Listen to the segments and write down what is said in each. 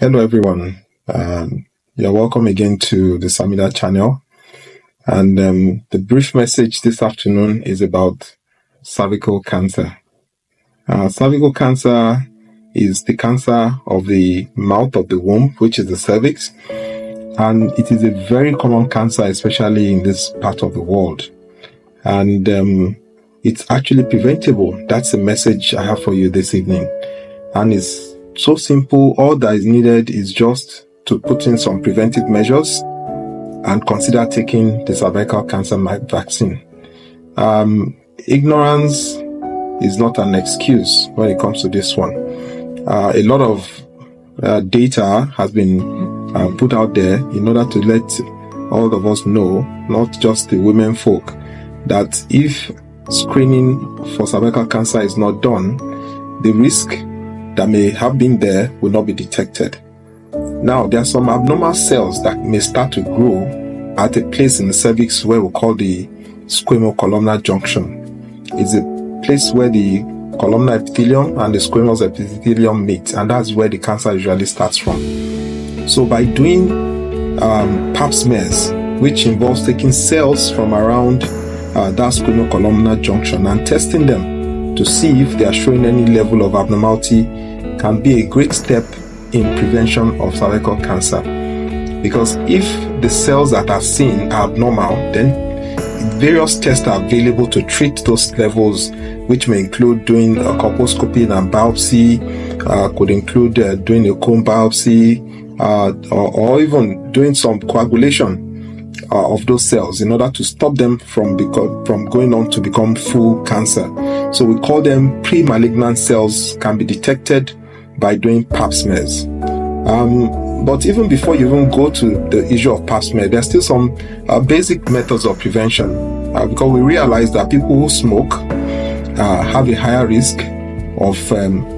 Hello everyone, you're welcome again to the Sameda channel, and the brief message this afternoon is about cervical cancer. Cervical cancer is the cancer of the mouth of the womb, which is the cervix, and it is a very common cancer, especially in this part of the world, and it's actually preventable. That's the message I have for you this evening, and it's so simple. All that is needed is just to put in some preventive measures and consider taking the cervical cancer vaccine. Ignorance is not an excuse when it comes to this one. A lot of data has been put out there in order to let all of us know, not just the women folk, that if screening for cervical cancer is not done, the risk that may have been there will not be detected. Now, there are some abnormal cells that may start to grow at a place in the cervix where we call the squamous-columnar junction. It's a place where the columnar epithelium and the squamous epithelium meet, and that's where the cancer usually starts from. So by doing pap smears, which involves taking cells from around that squamous-columnar junction and testing them to see if they are showing any level of abnormality, can be a great step in prevention of cervical cancer. Because if the cells that are seen are abnormal, then various tests are available to treat those levels, which may include doing a colposcopy and biopsy, could include doing a cone biopsy, or even doing some coagulation of those cells in order to stop them from going on to become full cancer. So we call them pre-malignant cells, can be detected by doing pap smears. But even before you even go to the issue of pap smear, there's still some basic methods of prevention, because we realize that people who smoke have a higher risk of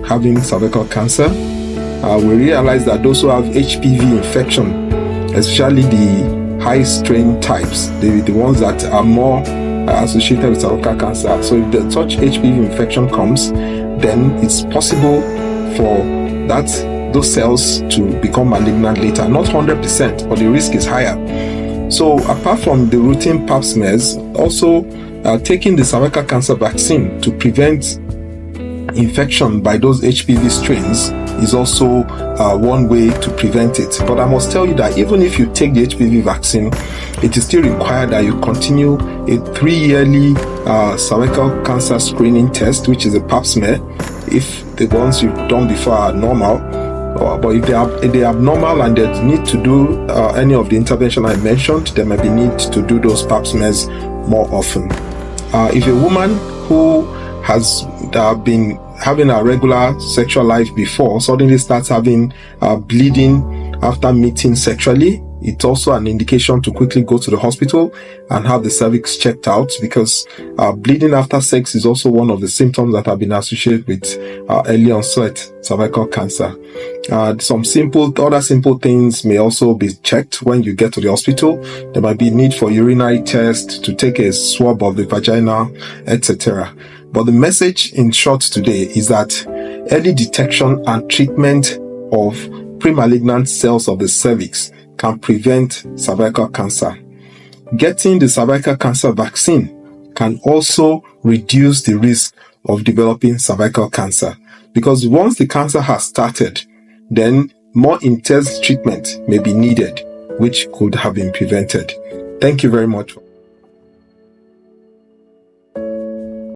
having cervical cancer. We realize that those who have HPV infection, especially the high strain types, the ones that are more associated with cervical cancer. So if such HPV infection comes, then it's possible for those cells to become malignant later. Not 100%, but the risk is higher. So apart from the routine pap smears, also taking the cervical cancer vaccine to prevent infection by those HPV strains is also one way to prevent it. But I must tell you that even if you take the HPV vaccine, it is still required that you continue a 3-yearly cervical cancer screening test, which is a pap smear, if the ones you've done before are normal. But if they are abnormal and they need to do any of the intervention I mentioned, there may be need to do those pap smears more often. If a woman who has been having a regular sexual life before suddenly starts having bleeding after meeting sexually, it's also an indication to quickly go to the hospital and have the cervix checked out, because bleeding after sex is also one of the symptoms that have been associated with early onset cervical cancer. Some other simple things may also be checked when you get to the hospital. There might be need for urinary test, to take a swab of the vagina, etc. But the message in short today is that early detection and treatment of premalignant cells of the cervix can prevent cervical cancer. Getting the cervical cancer vaccine can also reduce the risk of developing cervical cancer, because once the cancer has started, then more intense treatment may be needed, which could have been prevented. Thank you very much.